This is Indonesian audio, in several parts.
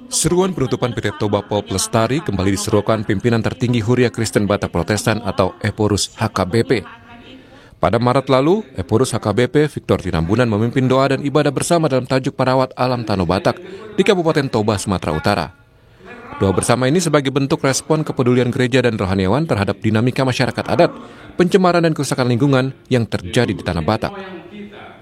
Seruan penutupan PT Toba Pulp Lestari kembali diserukan pimpinan tertinggi Huria Kristen Batak Protestan atau Eporus HKBP. Pada Maret lalu, Eporus HKBP Victor Tinambunan memimpin doa dan ibadah bersama dalam tajuk Parawat Alam Tanah Batak di Kabupaten Toba, Sumatera Utara. Doa bersama ini sebagai bentuk respon kepedulian gereja dan rohaniawan terhadap dinamika masyarakat adat, pencemaran dan kerusakan lingkungan yang terjadi di Tanah Batak.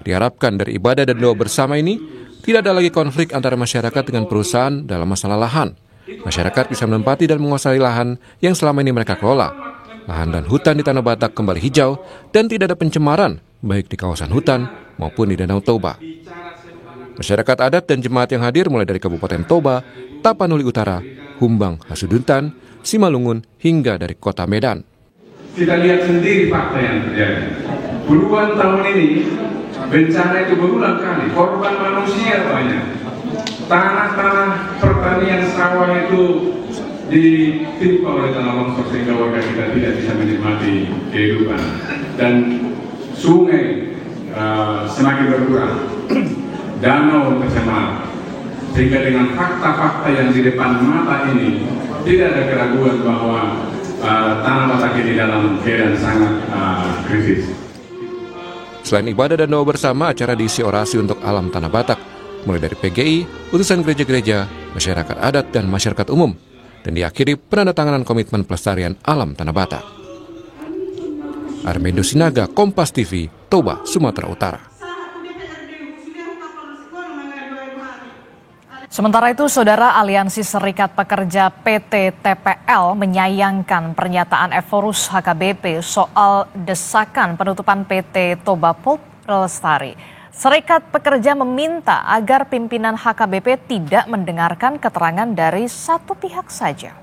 Diharapkan dari ibadah dan doa bersama ini, tidak ada lagi konflik antara masyarakat dengan perusahaan dalam masalah lahan. Masyarakat bisa menempati dan menguasai lahan yang selama ini mereka kelola. Lahan dan hutan di Tanah Batak kembali hijau dan tidak ada pencemaran, baik di kawasan hutan maupun di Danau Toba. Masyarakat adat dan jemaat yang hadir mulai dari Kabupaten Toba, Tapanuli Utara, Humbang, Hasuduntan, Simalungun, hingga dari kota Medan. Kita lihat sendiri fakta yang terjadi. Puluhan tahun ini, bencana itu berulang kali, korban manusia banyak. Tanah-tanah pertanian sawah itu ditimpa oleh tanah longsor sehingga warga kita tidak bisa menikmati kehidupan. Dan sungai semakin berkurang, danau tercemar. Sehingga dengan fakta-fakta yang di depan mata ini, tidak ada keraguan bahwa Tanah Batak ini dalam keadaan sangat krisis. Selain ibadah dan doa bersama, acara diisi orasi untuk alam Tanah Batak, mulai dari PGI, utusan gereja-gereja, masyarakat adat, dan masyarakat umum, dan diakhiri penandatanganan komitmen pelestarian alam Tanah Batak. Armendo Sinaga, Kompas TV, Toba, Sumatera Utara. Sementara itu, Saudara, Aliansi Serikat Pekerja PT TPL menyayangkan pernyataan Eporus HKBP soal desakan penutupan PT Toba Pulp Lestari. Serikat Pekerja meminta agar pimpinan HKBP tidak mendengarkan keterangan dari satu pihak saja.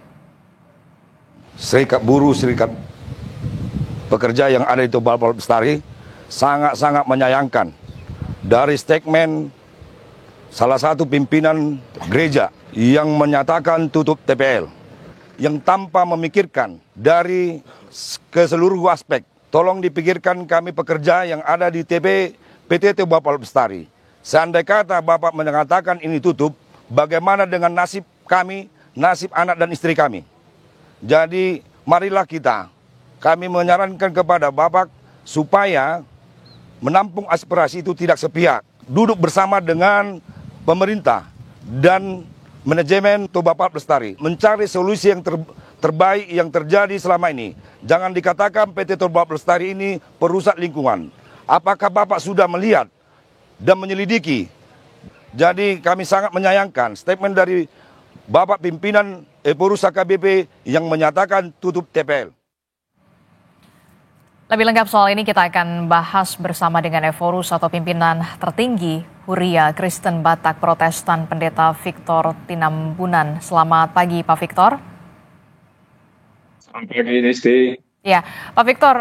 Serikat buruh, serikat pekerja yang ada di Toba Pulp Lestari sangat-sangat menyayangkan dari statement salah satu pimpinan gereja yang menyatakan tutup TPL, yang tanpa memikirkan dari keseluruh aspek. Tolong dipikirkan kami pekerja yang ada di PT Toba Pulp Lestari. Seandai kata Bapak mengatakan ini tutup, bagaimana dengan nasib kami, nasib anak dan istri kami? Jadi marilah kami menyarankan kepada Bapak supaya menampung aspirasi itu tidak sepihak. Duduk bersama dengan pemerintah dan manajemen Toba Pulp Lestari mencari solusi yang terbaik yang terjadi selama ini. Jangan dikatakan PT Toba Pulp Lestari ini perusak lingkungan. Apakah Bapak sudah melihat dan menyelidiki? Jadi kami sangat menyayangkan statement dari Bapak pimpinan Eporus HKBP yang menyatakan tutup TPL. Lebih lengkap soal ini kita akan bahas bersama dengan Eporus atau pimpinan tertinggi Huria Kristen Batak Protestan Pendeta Victor Tinambunan. Selamat pagi Pak Victor. Selamat pagi Desti. Ya, Pak Victor,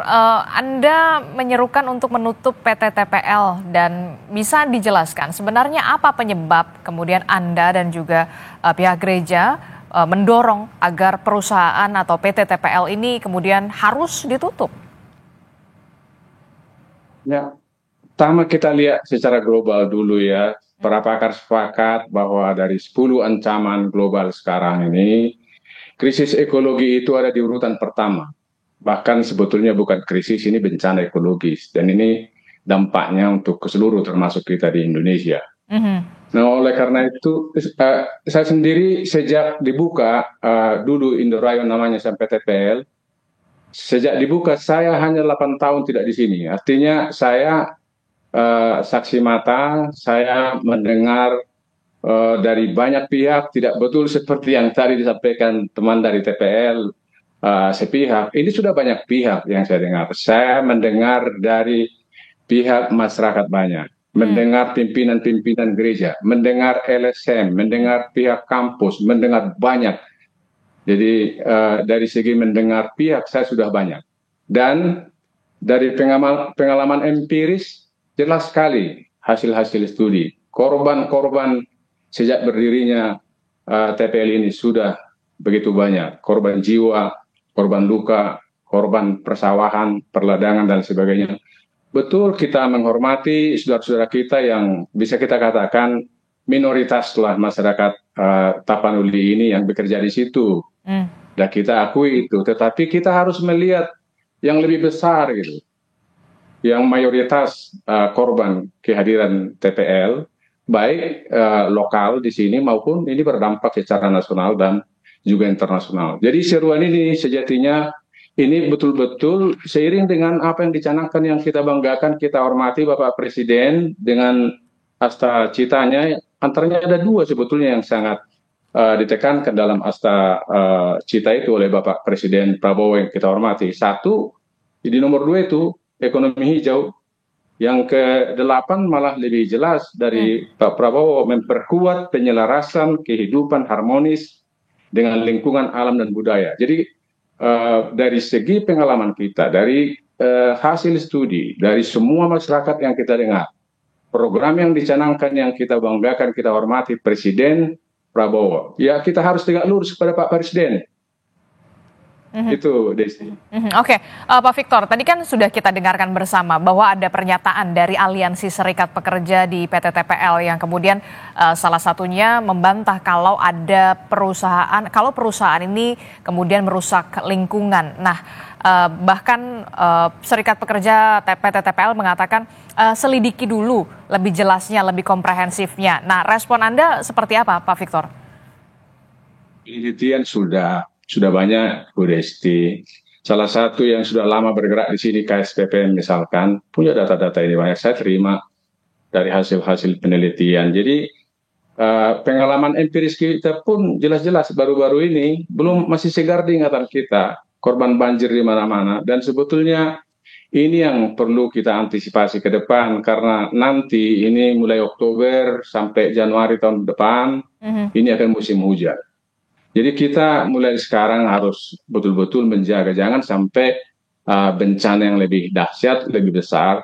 Anda menyerukan untuk menutup PT TPL dan bisa dijelaskan sebenarnya apa penyebab kemudian Anda dan juga pihak gereja mendorong agar perusahaan atau PT TPL ini kemudian harus ditutup? Ya, pertama kita lihat secara global dulu ya. Para pakar sepakat bahwa dari 10 ancaman global sekarang ini, krisis ekologi itu ada di urutan pertama. Bahkan sebetulnya bukan krisis, ini bencana ekologis. Dan ini dampaknya untuk keseluruh termasuk kita di Indonesia. Nah, oleh karena itu, saya sendiri sejak dibuka, dulu Indorayon namanya sampai TPL, sejak dibuka saya hanya 8 tahun tidak di sini. Artinya saya saksi mata, saya mendengar dari banyak pihak tidak betul seperti yang tadi disampaikan teman dari TPL sepihak. Ini sudah banyak pihak yang saya dengar. Saya mendengar dari pihak masyarakat banyak, mendengar pimpinan-pimpinan gereja, mendengar LSM, mendengar pihak kampus, mendengar banyak. Jadi dari segi mendengar pihak saya sudah banyak. Dan dari pengalaman empiris jelas sekali hasil-hasil studi. Korban-korban sejak berdirinya TPL ini sudah begitu banyak. Korban jiwa, korban luka, korban persawahan, perladangan dan sebagainya. Betul kita menghormati saudara-saudara kita yang bisa kita katakan minoritas lah masyarakat Tapanuli ini yang bekerja di situ. Dan kita akui itu, tetapi kita harus melihat yang lebih besar gitu. Yang mayoritas korban kehadiran TPL, baik lokal di sini maupun ini berdampak secara nasional dan juga internasional. Jadi seruan ini sejatinya ini betul-betul seiring dengan apa yang dicanangkan, yang kita banggakan, kita hormati Bapak Presiden dengan asta citanya, antaranya ada dua sebetulnya yang sangat ditekankan dalam asta cita itu oleh Bapak Presiden Prabowo yang kita hormati. Satu, di nomor 2 itu ekonomi hijau. Yang ke-8 malah lebih jelas dari Pak Prabowo, memperkuat penyelarasan kehidupan harmonis dengan lingkungan alam dan budaya. Jadi dari segi pengalaman kita, dari hasil studi, dari semua masyarakat yang kita dengar, program yang dicanangkan, yang kita banggakan, kita hormati Presiden Prabowo, ya kita harus tegak lurus kepada Pak Presiden. Itu Desi. Oke, Pak Victor, tadi kan sudah kita dengarkan bersama bahwa ada pernyataan dari Aliansi Serikat Pekerja di PT TPL yang kemudian salah satunya membantah kalau ada kalau perusahaan ini kemudian merusak lingkungan. Nah, bahkan Serikat Pekerja PT TPL mengatakan selidiki dulu lebih jelasnya, lebih komprehensifnya. Nah, respon Anda seperti apa, Pak Victor? Penelitian sudah banyak, Bu Desti. Salah satu yang sudah lama bergerak di sini, KSPPM misalkan, punya data-data ini banyak. Saya terima dari hasil-hasil penelitian. Jadi pengalaman empiris kita pun jelas-jelas baru-baru ini masih segar di ingatan kita. Korban banjir di mana-mana. Dan sebetulnya ini yang perlu kita antisipasi ke depan, karena nanti ini mulai Oktober sampai Januari tahun depan, ini akan musim hujan. Jadi kita mulai sekarang harus betul-betul menjaga, jangan sampai bencana yang lebih dahsyat, lebih besar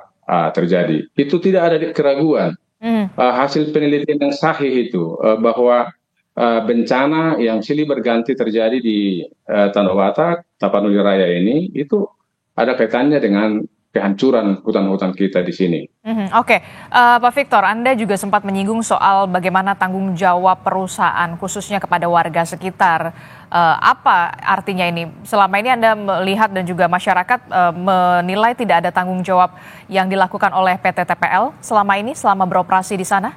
terjadi. Itu tidak ada keraguan. Hasil penelitian yang sahih itu bahwa bencana yang silih berganti terjadi di Tanah Batak, Tapanuli Raya ini, itu ada kaitannya dengan kehancuran hutan-hutan kita di sini. Oke, Pak Victor, Anda juga sempat menyinggung soal bagaimana tanggung jawab perusahaan, khususnya kepada warga sekitar. Apa artinya ini? Selama ini Anda melihat dan juga masyarakat menilai tidak ada tanggung jawab yang dilakukan oleh PT TPL selama ini, selama beroperasi di sana?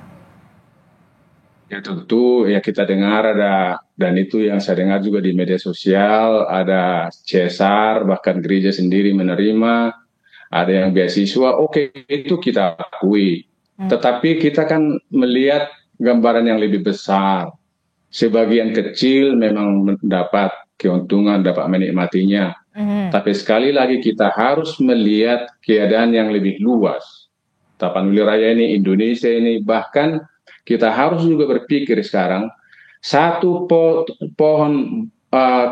Ya tentu, ya kita dengar ada, dan itu yang saya dengar juga di media sosial, ada CSR, bahkan gereja sendiri menerima, ada yang beasiswa, oke, itu kita akui. Tetapi kita kan melihat gambaran yang lebih besar. Sebagian kecil memang mendapat keuntungan, dapat menikmatinya. Tapi sekali lagi kita harus melihat keadaan yang lebih luas. Tapanuli Raya ini, Indonesia ini, bahkan kita harus juga berpikir sekarang, satu pohon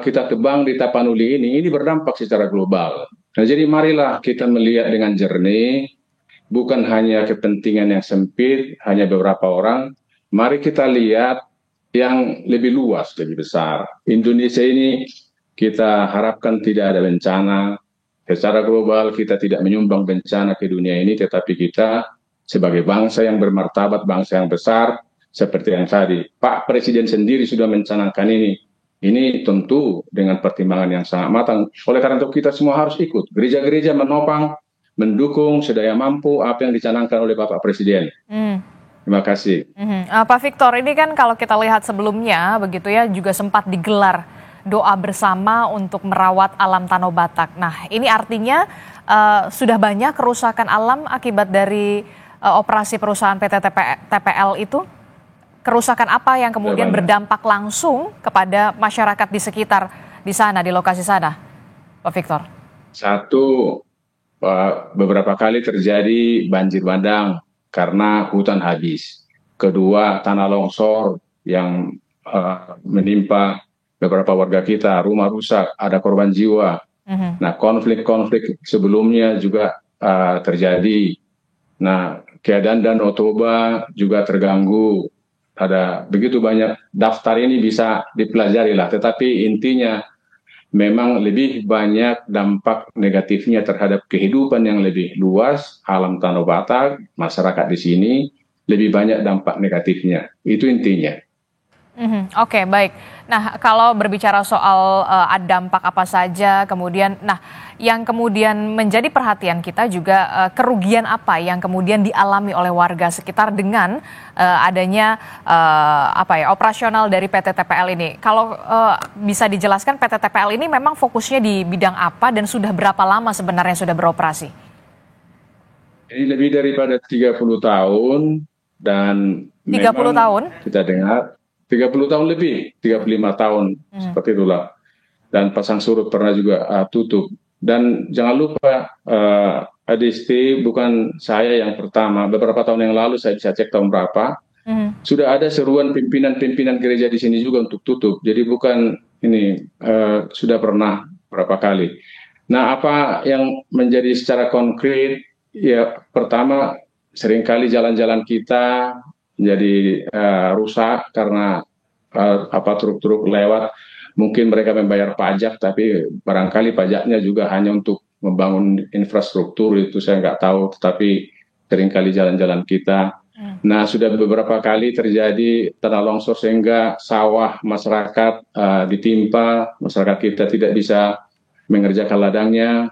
kita tebang di Tapanuli ini berdampak secara global. Nah, jadi marilah kita melihat dengan jernih, bukan hanya kepentingan yang sempit, hanya beberapa orang. Mari kita lihat yang lebih luas, lebih besar. Indonesia ini kita harapkan tidak ada bencana. Secara global kita tidak menyumbang bencana ke dunia ini, tetapi kita sebagai bangsa yang bermartabat, bangsa yang besar, seperti yang tadi, Pak Presiden sendiri sudah mencanangkan ini. Ini tentu dengan pertimbangan yang sangat matang. Oleh karena itu kita semua harus ikut. Gereja-gereja menopang, mendukung sedaya mampu apa yang dicanangkan oleh Bapak Presiden. Terima kasih. Pak Victor, ini kan kalau kita lihat sebelumnya begitu ya, juga sempat digelar doa bersama untuk merawat alam Tanah Batak. Nah, ini artinya sudah banyak kerusakan alam akibat dari operasi perusahaan PT TPL itu? Kerusakan apa yang kemudian berdampak langsung kepada masyarakat di sekitar di sana, di lokasi sana, Pak Victor? Satu, beberapa kali terjadi banjir bandang karena hutan habis. Kedua, tanah longsor yang menimpa beberapa warga kita, rumah rusak, ada korban jiwa. Nah, konflik-konflik sebelumnya juga terjadi. Nah, keadaan Danau Toba juga terganggu. Ada begitu banyak, daftar ini bisa dipelajari lah, tetapi intinya memang lebih banyak dampak negatifnya terhadap kehidupan yang lebih luas, alam Tanah Batak, masyarakat di sini, lebih banyak dampak negatifnya. Itu intinya. Oke, baik. Nah, kalau berbicara soal dampak apa saja, kemudian, nah, yang kemudian menjadi perhatian kita juga kerugian apa yang kemudian dialami oleh warga sekitar dengan adanya operasional dari PT TPL ini. Kalau bisa dijelaskan PT TPL ini memang fokusnya di bidang apa dan sudah berapa lama sebenarnya sudah beroperasi? Ini lebih daripada 30 tahun dan 30 memang tahun? kita dengar 30 tahun lebih, 35 tahun seperti itulah. Dan pasang surut pernah juga tutup. Dan jangan lupa Adisti bukan saya yang pertama. Beberapa tahun yang lalu saya bisa cek tahun berapa. Sudah ada seruan pimpinan-pimpinan gereja di sini juga untuk tutup. Jadi bukan ini sudah pernah berapa kali. Nah, apa yang menjadi secara konkret? Ya, pertama seringkali jalan-jalan kita jadi rusak karena truk-truk lewat. Mungkin mereka membayar pajak, tapi barangkali pajaknya juga hanya untuk membangun infrastruktur, itu saya nggak tahu. Tetapi seringkali jalan-jalan kita. Nah, sudah beberapa kali terjadi tanah longsor sehingga sawah masyarakat ditimpa, masyarakat kita tidak bisa mengerjakan ladangnya.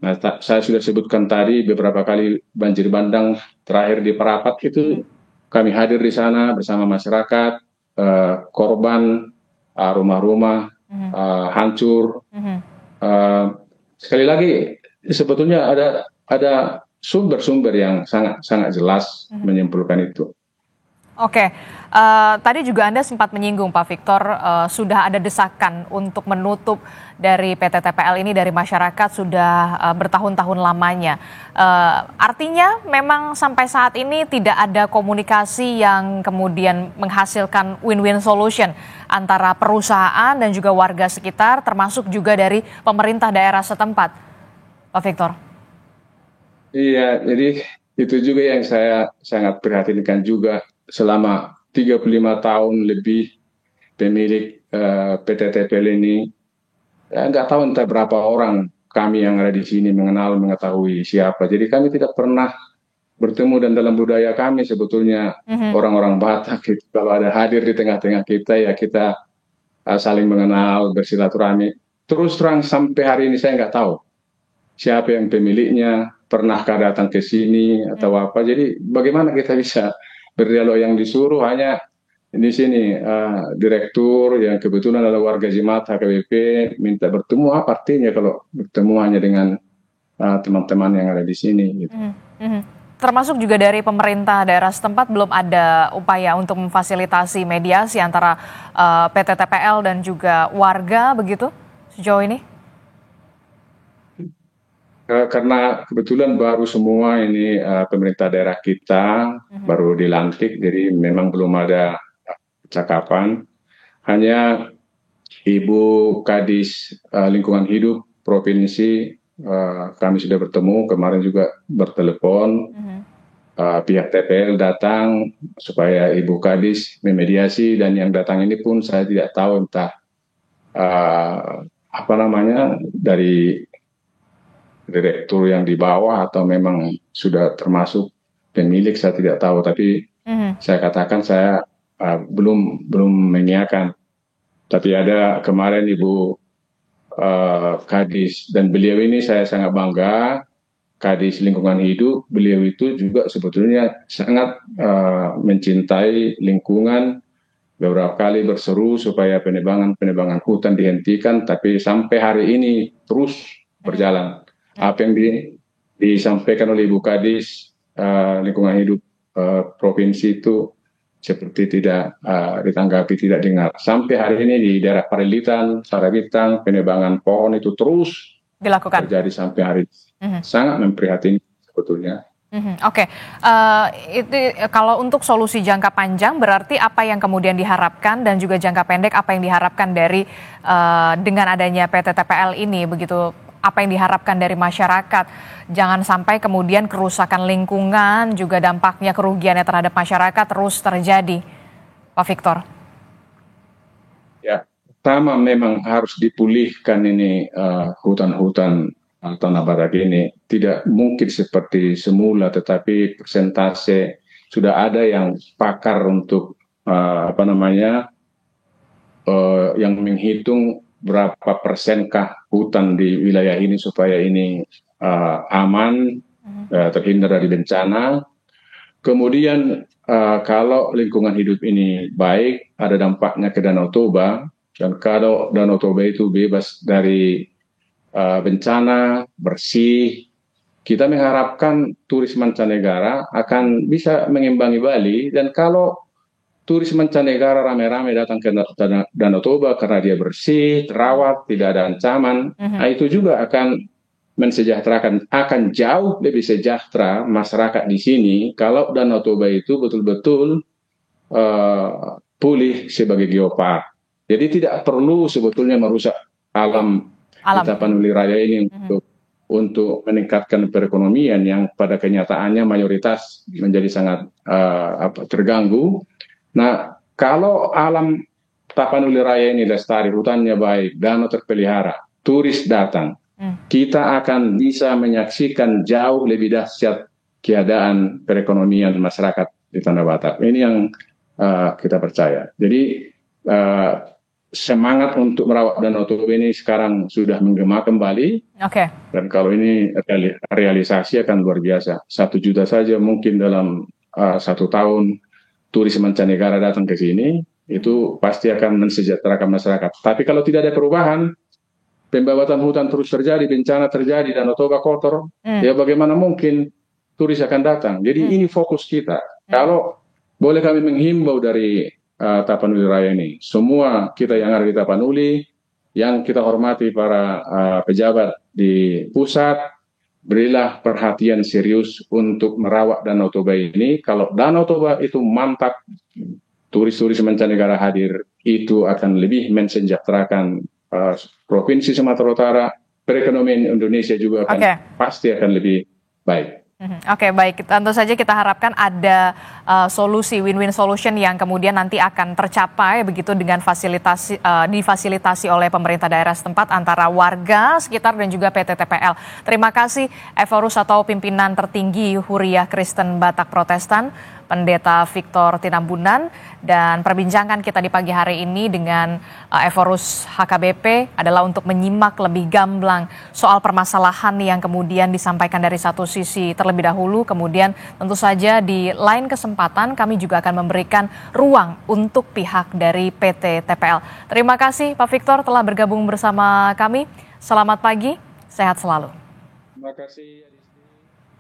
Nah, saya sudah sebutkan tadi beberapa kali banjir bandang terakhir di Parapat itu kami hadir di sana bersama masyarakat, korban, rumah-rumah hancur. Sekali lagi sebetulnya ada sumber-sumber yang sangat jelas menyimpulkan itu. Oke, tadi juga Anda sempat menyinggung Pak Victor, sudah ada desakan untuk menutup dari PT TPL ini dari masyarakat sudah bertahun-tahun lamanya. Artinya memang sampai saat ini tidak ada komunikasi yang kemudian menghasilkan win-win solution antara perusahaan dan juga warga sekitar, termasuk juga dari pemerintah daerah setempat, Pak Victor. Iya, jadi itu juga yang saya sangat perhatikan juga. Selama 35 tahun lebih pemilik PT TPL ini, nggak tahu entah berapa orang kami yang ada di sini mengetahui siapa. Jadi kami tidak pernah bertemu, dan dalam budaya kami sebetulnya orang-orang Batak gitu, kalau ada hadir di tengah-tengah kita ya kita saling mengenal, bersilaturahmi. Terus terang sampai hari ini saya nggak tahu siapa yang pemiliknya, pernahkah datang ke sini atau apa. Jadi bagaimana kita bisa berdialog? Yang disuruh hanya di sini direktur yang kebetulan adalah warga Jimat HKBP minta bertemu. Apa artinya kalau bertemu hanya dengan teman-teman yang ada di sini gitu. Termasuk juga dari pemerintah daerah setempat belum ada upaya untuk memfasilitasi mediasi antara PT TPL dan juga warga begitu sejauh ini? Karena kebetulan baru semua ini pemerintah daerah kita baru dilantik, jadi memang belum ada percakapan. Hanya Ibu Kadis Lingkungan Hidup Provinsi kami sudah bertemu, kemarin juga bertelepon. Pihak TPL datang supaya Ibu Kadis memediasi, dan yang datang ini pun saya tidak tahu entah dari direktur yang di bawah atau memang sudah termasuk pemilik, saya tidak tahu. Tapi saya katakan saya belum mengiyakan. Tapi ada kemarin Ibu Kadis, dan beliau ini saya sangat bangga, Kadis Lingkungan Hidup. Beliau itu juga sebetulnya sangat mencintai lingkungan. Beberapa kali berseru supaya penebangan hutan dihentikan, tapi sampai hari ini terus berjalan. Apa yang disampaikan oleh Ibu Kadis Lingkungan Hidup Provinsi itu seperti tidak ditanggapi, tidak dengar. Sampai hari ini di daerah Parilitan, Sarabitang, penebangan pohon itu terus dilakukan. Terjadi sampai hari ini. Sangat memprihatinkan sebetulnya. Oke. Itu kalau untuk solusi jangka panjang berarti apa yang kemudian diharapkan, dan juga jangka pendek apa yang diharapkan dari dengan adanya PT TPL ini begitu? Apa yang diharapkan dari masyarakat? Jangan sampai kemudian kerusakan lingkungan juga dampaknya kerugiannya terhadap masyarakat terus terjadi, Pak Victor. Ya, pertama memang harus dipulihkan ini hutan-hutan tanah batak ini. Tidak mungkin seperti semula, tetapi persentase sudah ada yang pakar untuk yang menghitung berapa persenkah hutan di wilayah ini supaya ini aman, terhindar dari bencana. Kemudian kalau lingkungan hidup ini baik, ada dampaknya ke Danau Toba, dan kalau Danau Toba itu bebas dari bencana, bersih, kita mengharapkan turis mancanegara akan bisa mengimbangi Bali. Dan kalau turis mancanegara rame-rame datang ke Danau Toba karena dia bersih, terawat, tidak ada ancaman, itu juga akan mensejahterakan, akan jauh lebih sejahtera masyarakat di sini kalau Danau Toba itu betul-betul pulih sebagai geopark. Jadi tidak perlu sebetulnya merusak alam di Tapanuli Raya ini untuk meningkatkan perekonomian yang pada kenyataannya mayoritas menjadi sangat terganggu. Nah, kalau alam Tapanuli Raya ini lestari, hutannya baik, danau terpelihara, turis datang, kita akan bisa menyaksikan jauh lebih dahsyat keadaan perekonomian masyarakat di Tanah Batak. Ini yang kita percaya. Jadi semangat untuk merawat Danau Toba ini sekarang sudah menggema kembali. Dan kalau ini realisasi akan luar biasa. 1 juta saja mungkin dalam 1 tahun turis mancanegara datang ke sini, itu pasti akan mensejahterakan masyarakat. Tapi kalau tidak ada perubahan, pembabatan hutan terus terjadi, bencana terjadi, Danau Toba kotor, ya bagaimana mungkin turis akan datang? Jadi ini fokus kita. Kalau boleh kami menghimbau dari Tapanuli Raya ini, semua kita yang ada di Tapanuli, yang kita hormati para pejabat di pusat, berilah perhatian serius untuk merawat Danau Toba ini. Kalau Danau Toba itu mantap, turis-turis mancanegara hadir, itu akan lebih mensejahterakan Provinsi Sumatera Utara, perekonomian Indonesia juga akan pasti akan lebih baik. Oke, baik. Tentu saja kita harapkan ada solusi win-win solution yang kemudian nanti akan tercapai begitu dengan difasilitasi oleh pemerintah daerah setempat antara warga sekitar dan juga PT TPL. Terima kasih Eforus atau pimpinan tertinggi Huriah Kristen Batak Protestan, Pendeta Victor Tinambunan, dan perbincangan kita di pagi hari ini dengan Eforus HKBP adalah untuk menyimak lebih gamblang soal permasalahan yang kemudian disampaikan dari satu sisi terlebih dahulu, kemudian tentu saja di lain kesempatan kami juga akan memberikan ruang untuk pihak dari PT TPL. Terima kasih Pak Victor telah bergabung bersama kami. Selamat pagi, sehat selalu. Terima kasih.